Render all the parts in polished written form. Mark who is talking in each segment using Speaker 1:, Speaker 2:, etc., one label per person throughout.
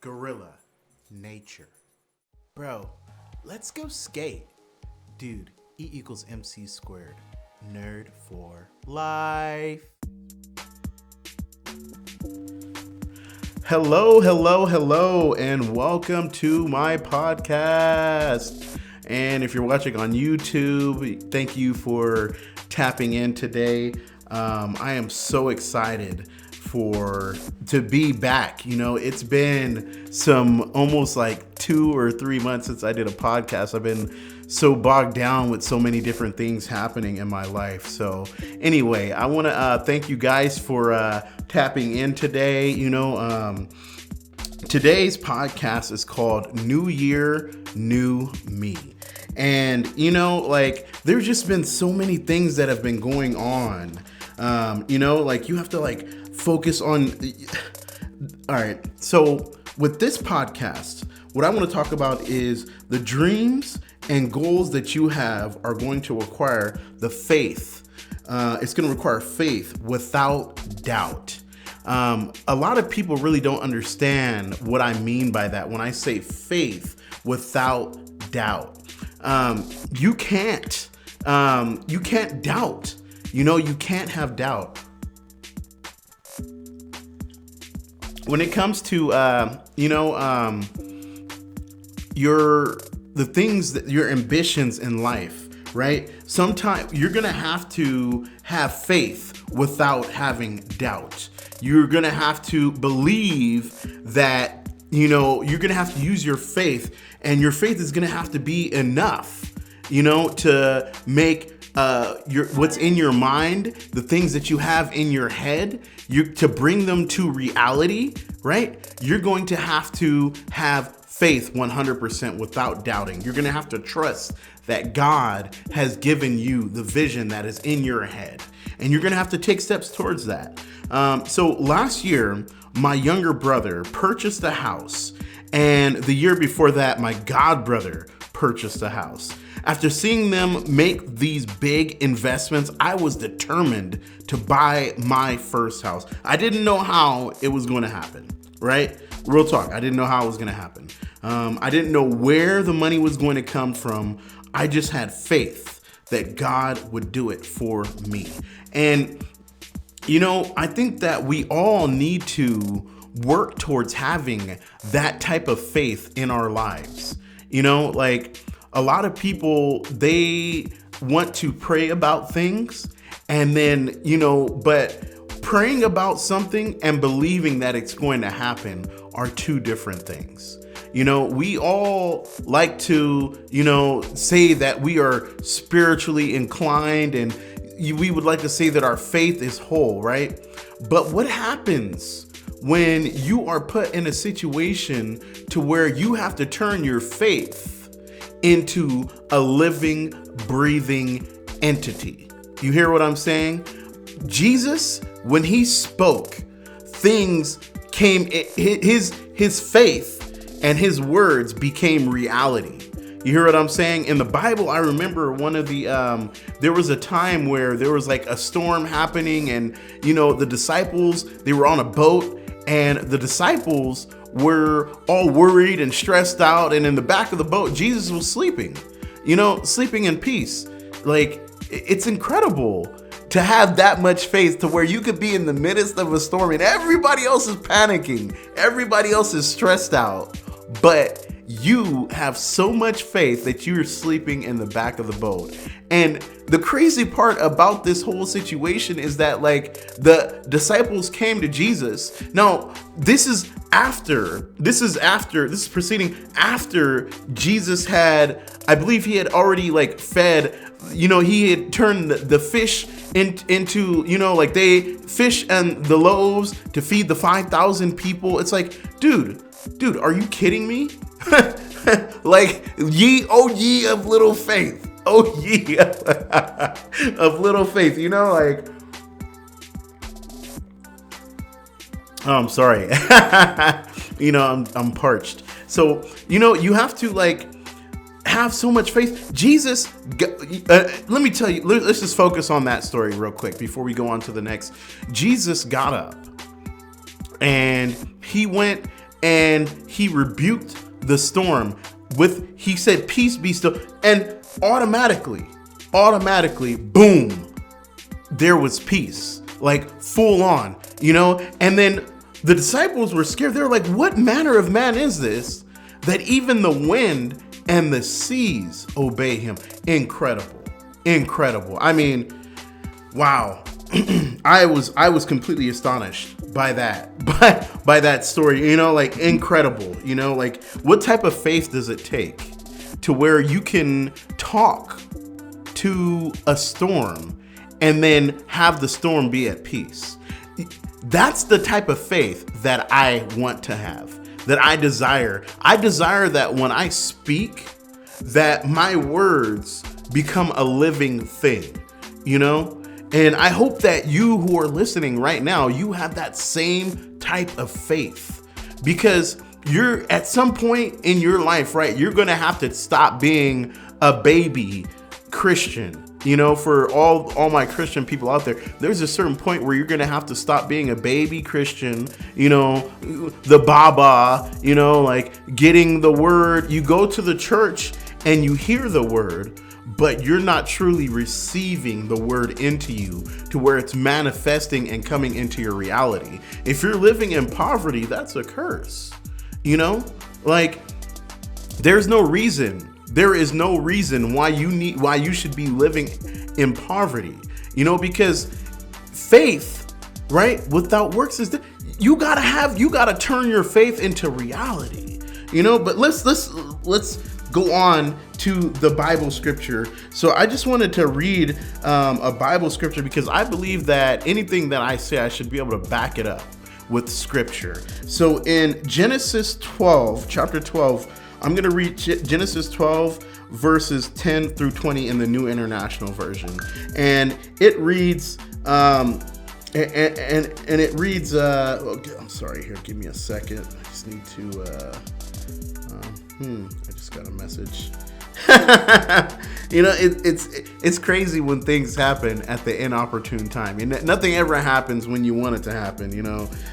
Speaker 1: gorilla, nature. Bro, let's go skate. Dude, E equals MC squared. Nerd for life. Hello, and welcome to my podcast. And if you're watching on YouTube, thank you for tapping in today. I am so excited to be back. You know, it's been some almost like 2 or 3 months since I did a podcast. I've been so bogged down with so many different things happening in my life. So anyway, I want to thank you guys for tapping in today. Today's podcast is called New Year, New Me. And, there's just been so many things that have been going on. You have to focus on. All right. So with this podcast, what I want to talk about is the dreams and goals that you have are going to require the faith. It's going to require faith without doubt. A lot of people really don't understand what I mean by that. When I say faith without doubt, you can't doubt. You can't have doubt. When it comes to, your ambitions in life, right? Sometimes you're going to have faith without having doubt. You're going to have to believe that, you're going to have to use your faith, and your faith is going to have to be enough, to make what's in your mind, the things that you have in your head, to bring them to reality, right? You're going to have faith 100% without doubting. You're going to have to trust that God has given you the vision that is in your head, and you're going to have to take steps towards that. So last year, my younger brother purchased a house, and the year before that, my god brother purchased a house. After seeing them make these big investments, I was determined to buy my first house. I didn't know how it was going to happen, right? Real talk. I didn't know how it was going to happen. I didn't know where the money was going to come from. I just had faith that God would do it for me. And, I think that we all need to work towards having that type of faith in our lives. A lot of people, they want to pray about things and then, but praying about something and believing that it's going to happen are two different things. We all like to, say that we are spiritually inclined, and we would like to say that our faith is whole, right? But what happens when you are put in a situation to where you have to turn your faith into a living, breathing entity? You hear what I'm saying? Jesus, when he spoke, things came, his faith and his words became reality. You hear what I'm saying? In the Bible, I remember there was a time where there was like a storm happening, and, the disciples, they were on a boat, and the disciples were all worried and stressed out. And in the back of the boat, Jesus was sleeping, sleeping in peace. It's incredible to have that much faith to where you could be in the midst of a storm and everybody else is panicking. Everybody else is stressed out, but you have so much faith that you're sleeping in the back of the boat. And the crazy part about this whole situation is that the disciples came to Jesus. Now, this is proceeding after Jesus had, I believe he had already fed, he had turned the fish into, they fish and the loaves to feed the 5,000 people. It's dude, are you kidding me? Ye, oh ye of little faith. Oh ye of little faith, Oh, I'm sorry. I'm parched. So, you have to have so much faith. Jesus, let me tell you, let's just focus on that story real quick before we go on to the next. Jesus got up and he went and he rebuked the storm he said, peace be still. And automatically, boom, there was peace, like full on, and then the disciples were scared. They were like, what manner of man is this that even the wind and the seas obey him? Incredible. I mean, wow. I was completely astonished by that story, like incredible, like what type of faith does it take to where you can talk to a storm and then have the storm be at peace? That's the type of faith that I want to have, that I desire. I desire that when I speak, that my words become a living thing, And I hope that you who are listening right now, you have that same type of faith, because you're at some point in your life, right? You're going to have to stop being a baby Christian. For all my Christian people out there, there's a certain point where you're going to have to stop being a baby Christian, the Baba, like getting the word. You go to the church and you hear the word, but you're not truly receiving the word into you to where it's manifesting and coming into your reality. If you're living in poverty, that's a curse, like there is no reason why you should be living in poverty, because faith, right, without works is you gotta turn your faith into reality, but let's go on to the Bible scripture. So I just wanted to read a Bible scripture, because I believe that anything that I say, I should be able to back it up with scripture. So in Genesis 12, chapter 12, I'm going to read Genesis 12 verses 10 through 20 in the New International Version. And it reads, and it reads, I'm sorry, here, give me a second. I just need to, I just got a message. It's crazy when things happen at the inopportune time. Nothing ever happens when you want it to happen.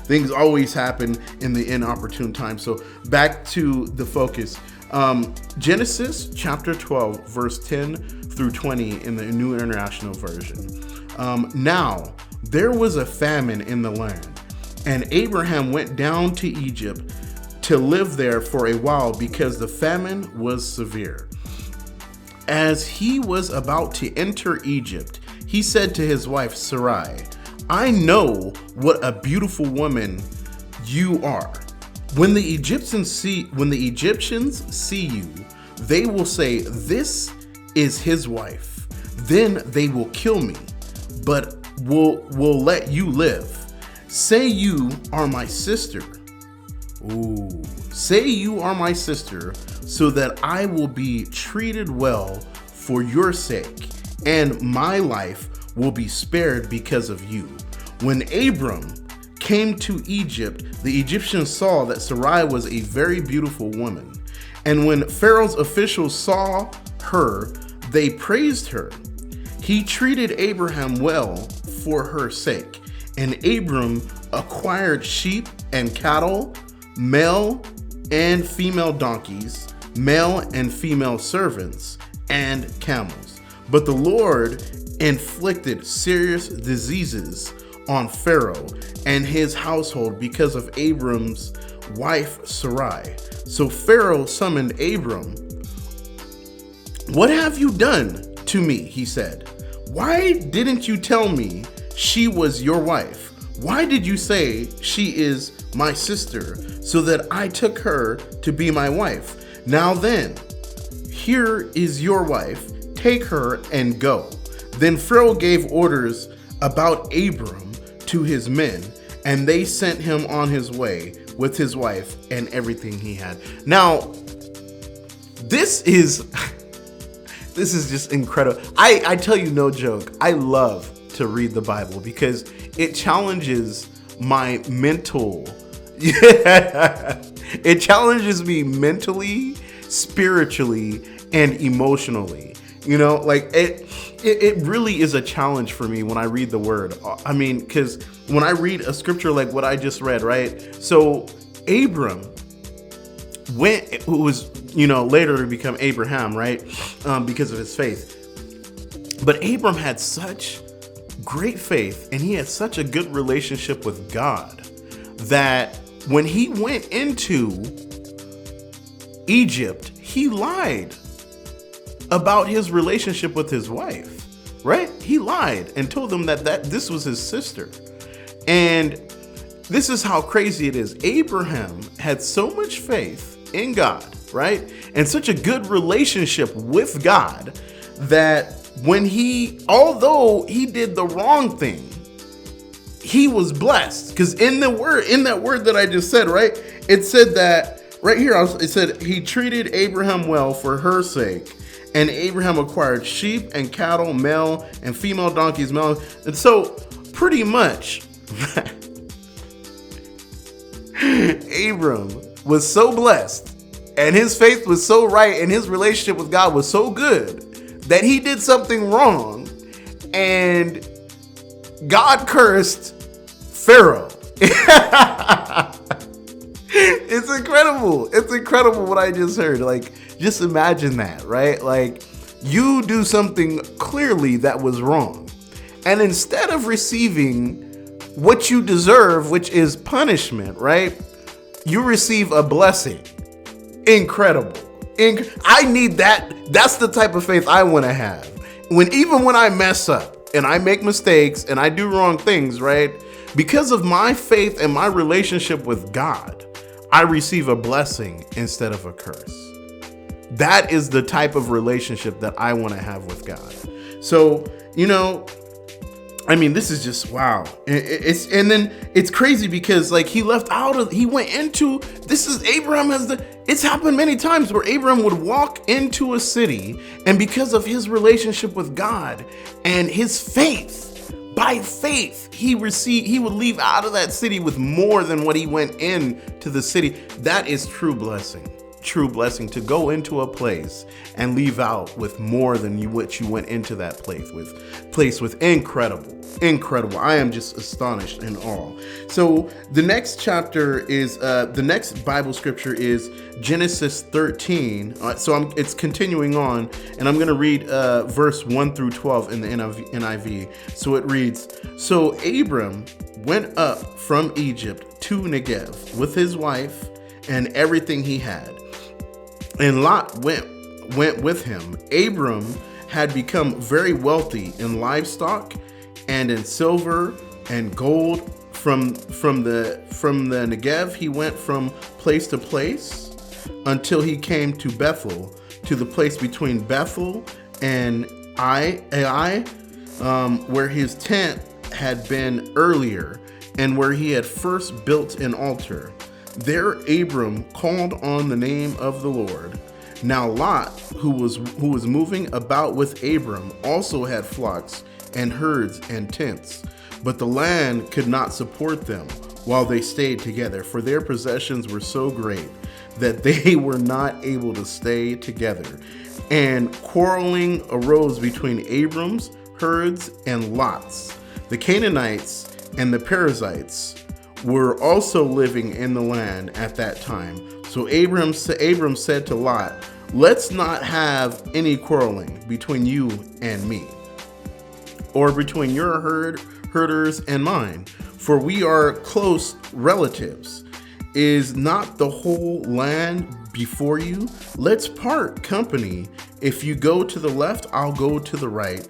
Speaker 1: Things always happen in the inopportune time. So back to the focus. Genesis chapter 12, verse 10 through 20 in the New International Version. Now there was a famine in the land, and Abraham went down to Egypt to live there for a while because the famine was severe. As he was about to enter Egypt, he said to his wife Sarai, I know what a beautiful woman you are. When the Egyptians see you, they will say, this is his wife. Then they will kill me, but will let you live. Say you are my sister. Ooh. Say you are my sister, so that I will be treated well for your sake, and my life will be spared because of you. When Abram came to Egypt, the Egyptians saw that Sarai was a very beautiful woman. And when Pharaoh's officials saw her, they praised her. He treated Abraham well for her sake, and Abram acquired sheep and cattle, male and female donkeys, male and female servants, and camels. But the Lord inflicted serious diseases on Pharaoh and his household because of Abram's wife Sarai. So Pharaoh summoned Abram. What have you done to me? He said. Why didn't you tell me she was your wife? Why did you say she is my sister, so that I took her to be my wife? Now then, here is your wife. Take her and go. Then Pharaoh gave orders about Abram to his men, and they sent him on his way with his wife and everything he had. Now, this is just incredible. I tell you, no joke, I love to read the Bible because it challenges my mental. It challenges me mentally, spiritually, and emotionally. Like it really is a challenge for me when I read the word. I mean, because when I read a scripture like what I just read, right? So Abram who was, later to become Abraham, right? Because of his faith. But Abram had such great faith and he had such a good relationship with God that when he went into Egypt, he lied about his relationship with his wife, right? He lied and told them that this was his sister. And this is how crazy it is. Abraham had so much faith in God, right? And such a good relationship with God that although he did the wrong thing, he was blessed. Because in that word that I just said, right? It said that right here, it said he treated Abraham well for her sake. And Abraham acquired sheep and cattle, male and female donkeys, male. And so pretty much Abram was so blessed and his faith was so right and his relationship with God was so good that he did something wrong and God cursed Pharaoh. It's incredible. It's incredible what I just heard. Like, just imagine that, right? Like, you do something clearly that was wrong. And instead of receiving what you deserve, which is punishment, right? You receive a blessing. Incredible. I need that. That's the type of faith I want to have. Even when I mess up and I make mistakes and I do wrong things, right? Because of my faith and my relationship with God, I receive a blessing instead of a curse. That is the type of relationship that I want to have with God. So, this is just wow. And then it's crazy because he went into, it's happened many times where Abraham would walk into a city and because of his relationship with God and his faith, by faith, he would leave out of that city with more than what he went into the city. That is true blessing to go into a place and leave out with more than what you went into that place with. Incredible. I am just astonished and awe. So the next chapter is the next Bible scripture is Genesis 13. It's continuing on, and I'm going to read verse 1 through 12 in the NIV. So it reads, "So Abram went up from Egypt to Negev with his wife and everything he had. And Lot went with him. Abram had become very wealthy in livestock and in silver and gold. From the Negev, he went from place to place until he came to Bethel, to the place between Bethel and Ai, where his tent had been earlier, and where he had first built an altar. There Abram called on the name of the Lord. Now Lot, who was moving about with Abram, also had flocks and herds and tents, but the land could not support them while they stayed together, for their possessions were so great that they were not able to stay together. And quarreling arose between Abram's herds and Lot's. The Canaanites and the Perizzites were also living in the land at that time. So Abram said to Lot, "Let's not have any quarreling between you and me, or between your herders and mine, for we are close relatives. Is not the whole land before you? Let's part company. If you go to the left, I'll go to the right.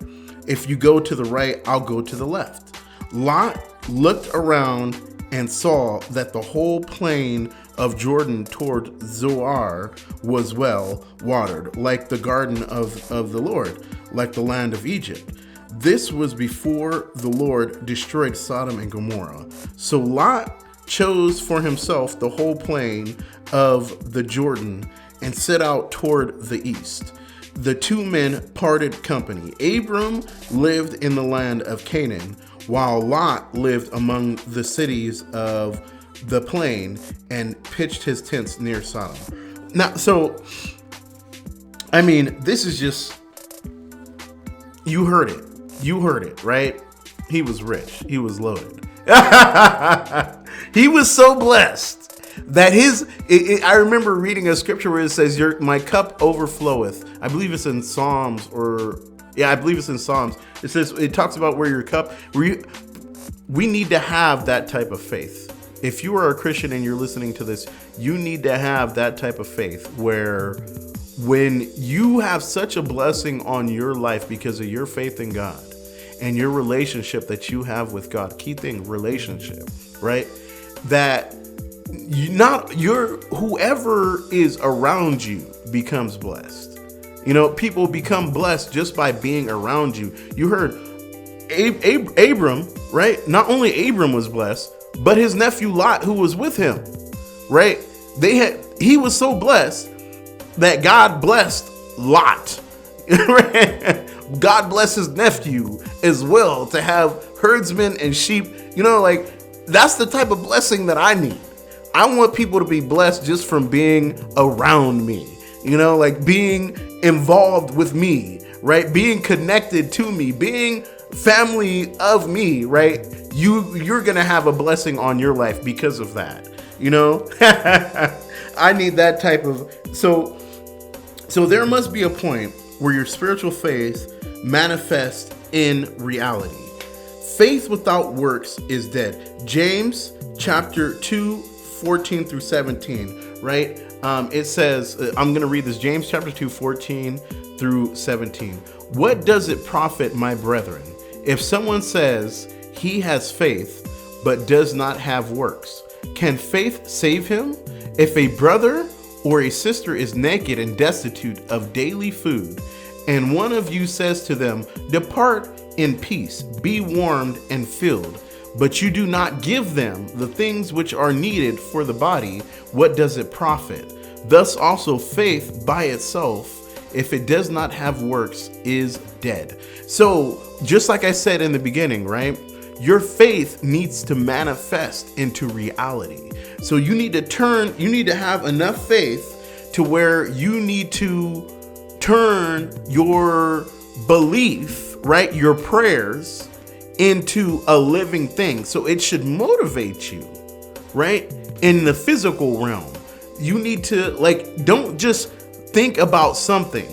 Speaker 1: If you go to the right, I'll go to the left." Lot looked around and saw that the whole plain of Jordan toward Zoar was well watered, like the garden of the Lord, like the land of Egypt. This was before the Lord destroyed Sodom and Gomorrah. So Lot chose for himself the whole plain of the Jordan and set out toward the east. The two men parted company. Abram lived in the land of Canaan, while Lot lived among the cities of the plain and pitched his tents near Sodom. Now, this is just, you heard it, right? He was rich. He was loaded. He was so blessed That I remember reading a scripture where it says, my cup overfloweth. I believe it's in Psalms I believe it's in Psalms. It talks about where your cup, we need to have that type of faith. If you are a Christian and you're listening to this, you need to have that type of faith where when you have such a blessing on your life because of your faith in God and your relationship that you have with God, key thing, relationship, right? That whoever is around you becomes blessed. People become blessed just by being around you. You heard Abram, right? Not only Abram was blessed, but his nephew Lot, who was with him, right? He was so blessed that God blessed Lot. God blessed his nephew as well to have herdsmen and sheep. That's the type of blessing that I need. I want people to be blessed just from being around me, being involved with me, right? Being connected to me, being family of me, right? You're going to have a blessing on your life because of that, I need that type of, so there must be a point where your spiritual faith manifests in reality. Faith without works is dead. James chapter 2, 14 through 17, right? It says, I'm going to read this, James chapter 2, 14 through 17. What does it profit, my brethren, if someone says he has faith but does not have works? Can faith save him? If a brother or a sister is naked and destitute of daily food, and one of you says to them, depart in peace, be warmed and filled, but you do not give them the things which are needed for the body, what does it profit? Thus also faith by itself, if it does not have works, is dead. So just like I said in the beginning, right? Your faith needs to manifest into reality. So you need to have enough faith to where you need to turn your belief, right? Your prayers into a living thing. So it should motivate you, right? In the physical realm, you need to don't just think about something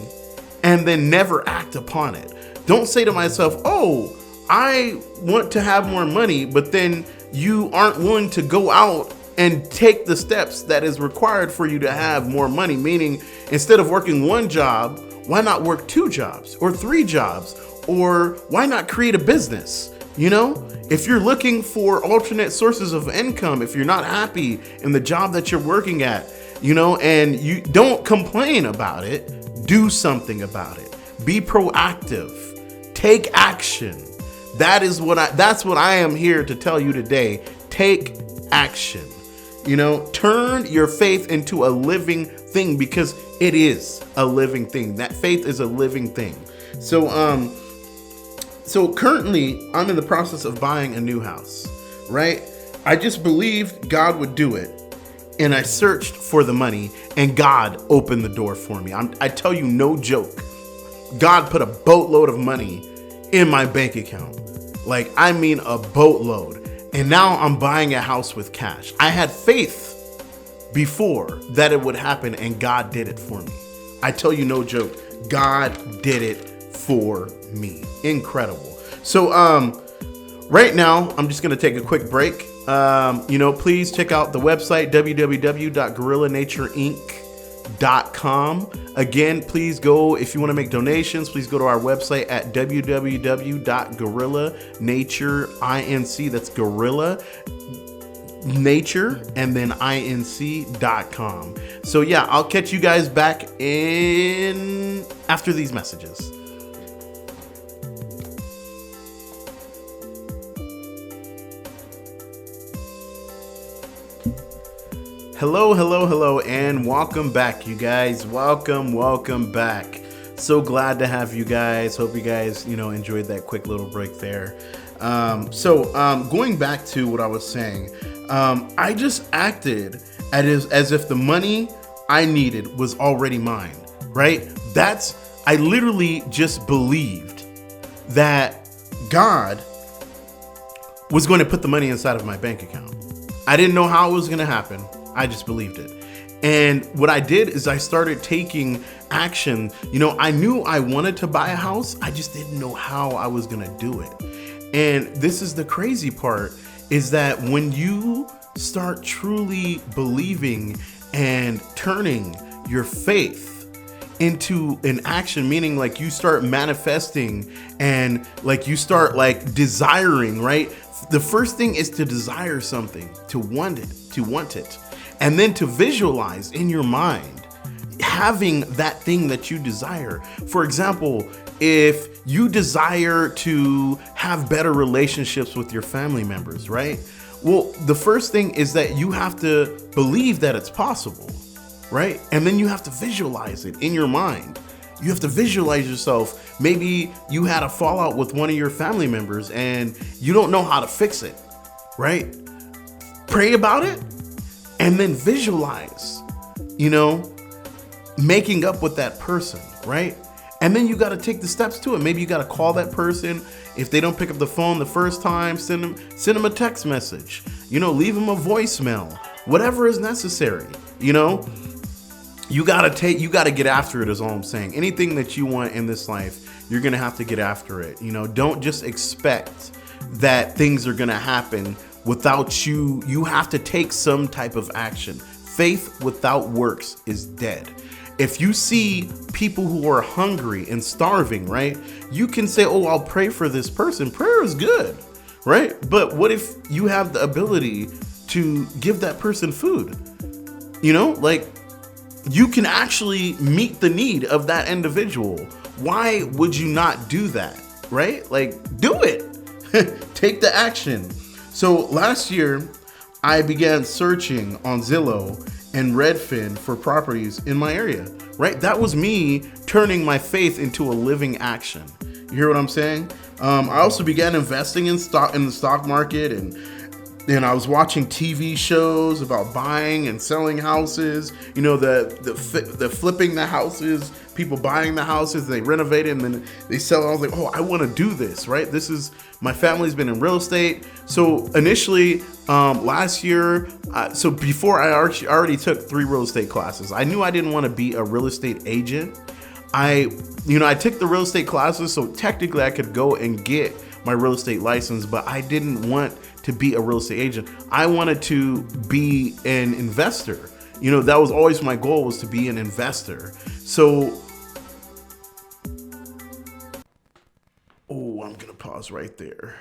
Speaker 1: and then never act upon it. Don't say to myself, oh, I want to have more money, but then you aren't willing to go out and take the steps that is required for you to have more money. Meaning, instead of working one job, why not work 2 jobs or 3 jobs? Or why not create a business? If you're looking for alternate sources of income, if you're not happy in the job that you're working at, and you don't complain about it, do something about it. Be proactive. Take action. That's what I am here to tell you today. Take action. Turn your faith into a living thing, because it is a living thing. That faith is a living thing. So currently I'm in the process of buying a new house, right? I just believed God would do it. And I searched for the money, and God opened the door for me. I tell you, no joke. God put a boatload of money in my bank account. A boatload. And now I'm buying a house with cash. I had faith before that it would happen, and God did it for me. I tell you, no joke. God did it for me. Incredible. So right now, I'm just going to take a quick break. Please check out the website, www.gorillanatureinc.com. Again, please go, if you want to make donations, please go to our website at www.gorillanatureinc. That's Gorilla Nature and then inc.com. So yeah, I'll catch you guys back in after these messages. Hello, and welcome back, you guys. Welcome back. So glad to have you guys. Hope you guys, enjoyed that quick little break there. Going back to what I was saying, I just acted as if the money I needed was already mine, right? I literally just believed that God was going to put the money inside of my bank account. I didn't know how it was going to happen. I just believed it. And what I did is I started taking action. You know, I knew I wanted to buy a house. I just didn't know how I was going to do it. And this is the crazy part, is that when you start truly believing and turning your faith into an action, meaning like you start manifesting and like you start like desiring, right? The first thing is to desire something, to want it, and then to visualize in your mind having that thing that you desire. For example, if you desire to have better relationships with your family members, right? Well, the first thing is that you have to believe that it's possible, right? And then you have to visualize it in your mind. You have to visualize yourself. Maybe you had a fallout with one of your family members and you don't know how to fix it, right? Pray about it and then visualize, you know, making up with that person, right? And then you got to take the steps to it. Maybe you got to call that person. If they don't pick up the phone the first time, send them a text message, you know, leave them a voicemail, whatever is necessary, you know. You got to get after it is all I'm saying. Anything that you want in this life, you're going to have to get after it. You know, don't just expect that things are going to happen without you. You have to take some type of action. Faith without works is dead. If you see people who are hungry and starving, right, you can say, oh, I'll pray for this person. Prayer is good, right? But what if you have the ability to give that person food? You know, like you can actually meet the need of that individual. Why would you not do that, right? Like, do it. Take the action. So last year, I began searching on Zillow and Redfin for properties in my area, right? That was me turning my faith into a living action. You hear what I'm saying? I also began investing in the stock market, and I was watching TV shows about buying and selling houses. You know, the flipping the houses, people buying the houses, they renovate it and then they sell it. I was like, oh, I want to do this, right? My family's been in real estate. So initially, last year, so before I already took 3 real estate classes. I knew I didn't want to be a real estate agent. I took the real estate classes, so technically I could go and get my real estate license, but I didn't want to be a real estate agent. I wanted to be an investor. You know, that was always my goal, was to be an investor. So, I'm gonna pause right there.